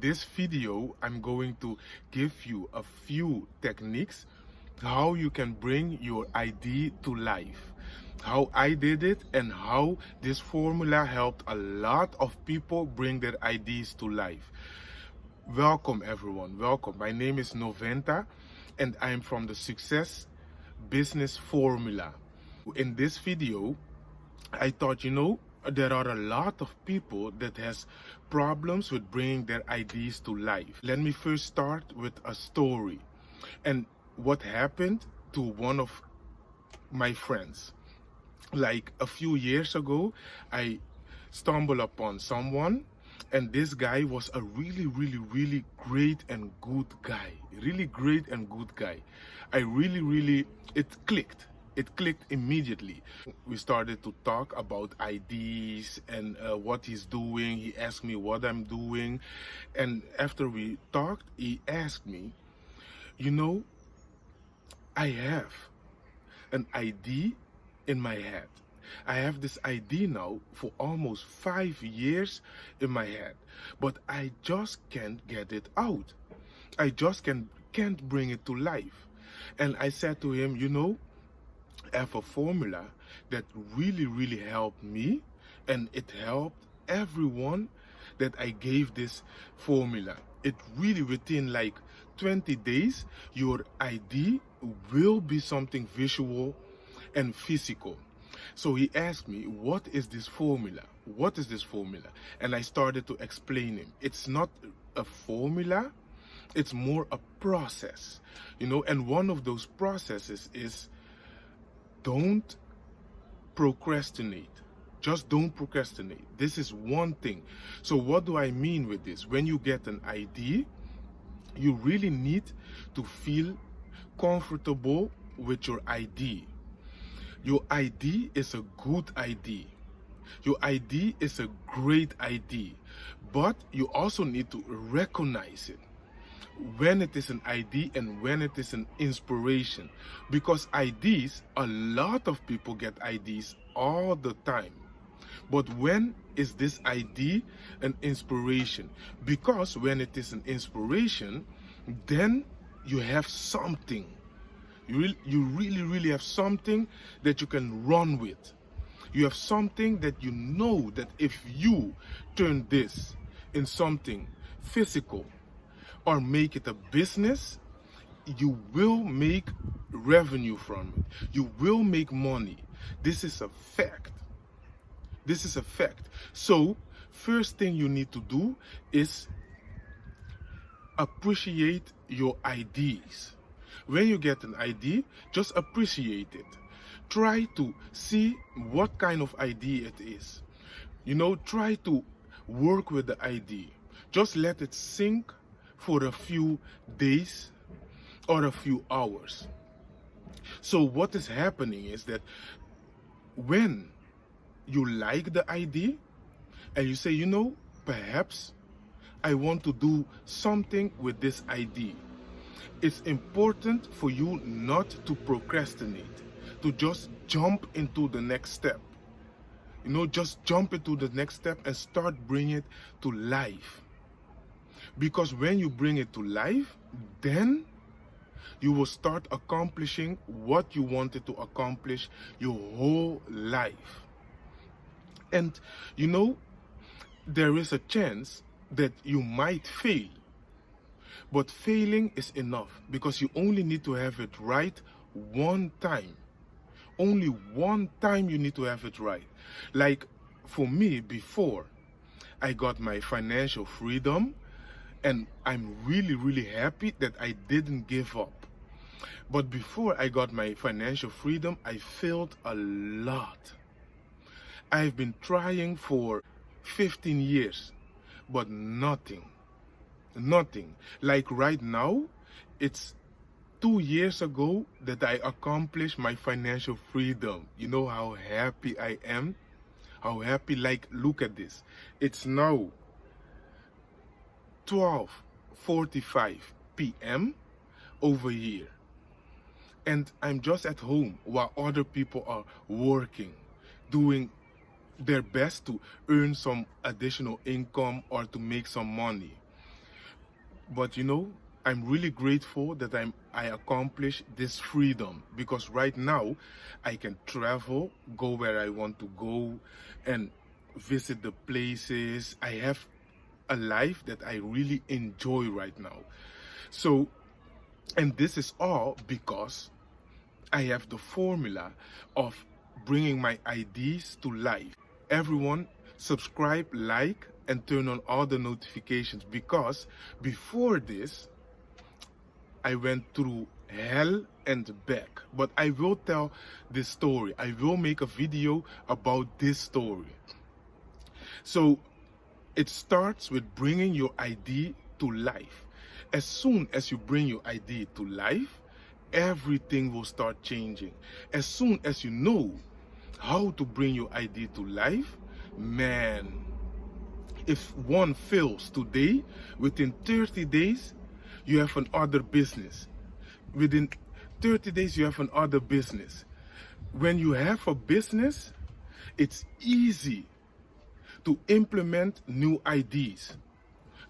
this video, I'm going to give you a few techniques how you can bring your idea to life. How I did it and how this formula helped a lot of people bring their ideas to life. Welcome everyone, welcome. My name is Noventa and I'm from the Success Business Formula. In this video, I thought, there are a lot of people that has problems with bringing their ideas to life. Let me first start with a story and what happened to one of my friends. Like a few years ago, I stumbled upon someone, and this guy was a really great and good guy. Really great and good guy. It clicked. It clicked immediately. We started to talk about ideas and what he's doing. He asked me what I'm doing. And after we talked, he asked me, I have an idea in my head. I have this idea now for almost 5 years in my head, but I just can't get it out. I just can't bring it to life. And I said to him, I have a formula that really helped me, and it helped everyone that I gave this formula. It really, within like 20 days, your idea will be something visual and physical. So he asked me, what is this formula? What is this formula? And I started to explain him. It's not a formula, it's more a process, and one of those processes is don't procrastinate. Just don't procrastinate. This is one thing. So what do I mean with this? When you get an idea, you really need to feel comfortable with your idea. Your idea is a good idea. Your idea is a great idea. But you also need to recognize it when it is an idea and when it is an inspiration. Because ideas, a lot of people get ideas all the time. But when is this idea an inspiration? Because when it is an inspiration, then you have something. You really have something that you can run with. You have something that you know that if you turn this in something physical or make it a business, you will make revenue from it. You will make money. This is a fact. This is a fact. So, first thing you need to do is appreciate your ideas. When you get an idea, just appreciate it. Try to see what kind of idea it is. Try to work with the idea. Just let it sink for a few days or a few hours. So what is happening is that when you like the idea and you say, perhaps I want to do something with this idea. It's important for you not to procrastinate, to just jump into the next step. Just jump into the next step and start bringing it to life. Because when you bring it to life, then you will start accomplishing what you wanted to accomplish your whole life. And there is a chance that you might fail. But failing is enough because you only need to have it right one time. Only one time you need to have it right. Like for me, before I got my financial freedom, and I'm really happy that I didn't give up. But before I got my financial freedom, I failed a lot. I've been trying for 15 years, but nothing. Nothing. Like right now, it's 2 years ago that I accomplished my financial freedom. You know how happy I am? How happy, like, look at this. It's now 12:45 p.m. over here. And I'm just at home while other people are working, doing their best to earn some additional income or to make some money. But you know, I'm really grateful that I accomplished this freedom, because right now I can travel, go where I want to go, and visit the places. I have a life that I really enjoy right now. So, and this is all because I have the formula of bringing my ideas to life. Everyone, subscribe, like, and turn on all the notifications, because before this, I went through hell and back. But I will tell this story. I will make a video about this story. So it starts with bringing your idea to life. As soon as you bring your idea to life, everything will start changing. As soon as you know how to bring your idea to life, man, if one fails today, within 30 days, you have another business. Within 30 days, you have another business. When you have a business, it's easy to implement new ideas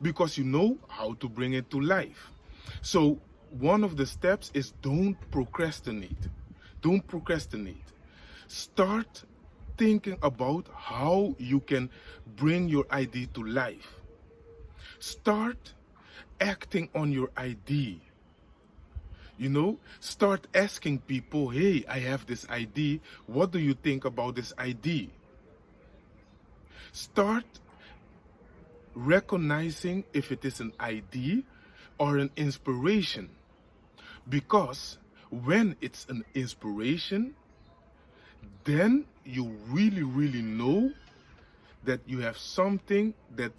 because you know how to bring it to life. So one of the steps is don't procrastinate. Don't procrastinate. Start thinking about how you can bring your idea to life. Start acting on your idea. You know, start asking people, hey, I have this idea. What do you think about this idea? Start recognizing if it is an idea or an inspiration. Because when it's an inspiration, then you really know that you have something that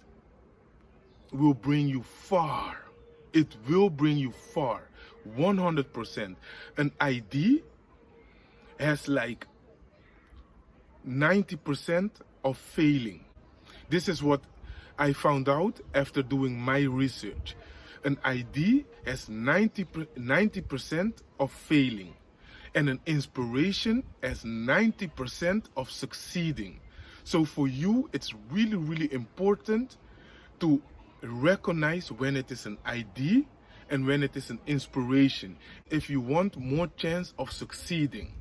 will bring you far. It will bring you far, 100%. An idea has like 90% of failing. This is what I found out after doing my research. An idea has 90% of failing, and an inspiration has 90% of succeeding. So for you, it's really important to recognize when it is an idea and when it is an inspiration, if you want more chance of succeeding.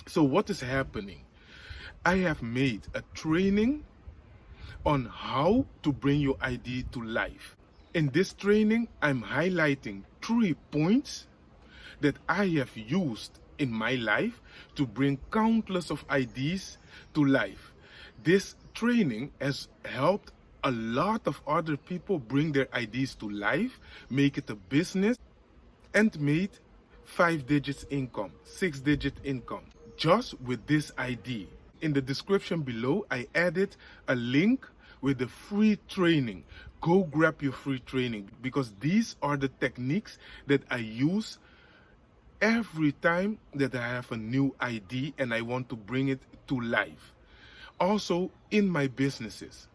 So what is happening? I have made a training on how to bring your idea to life. In this training, I'm highlighting 3 points that I have used in my life to bring countless of ideas to life. This training has helped a lot of other people bring their ideas to life, make it a business, and made 5 digits income, 6 digit income, just with this idea. In the description below, I added a link with the free training. Go grab your free training, because these are the techniques that I use every time that I have a new idea and I want to bring it to life. Also in my businesses,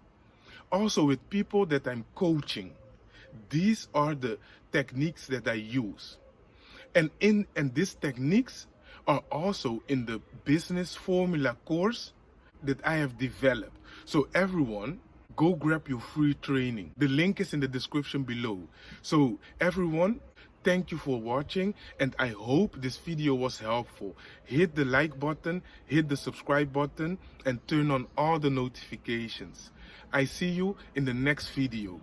also with people that I'm coaching. These are the techniques that I use. And these techniques are also in the business formula course that I have developed. So everyone, go grab your free training. The link is in the description below. So everyone, thank you for watching, and I hope this video was helpful. Hit the like button, hit the subscribe button, and turn on all the notifications. I see you in the next video.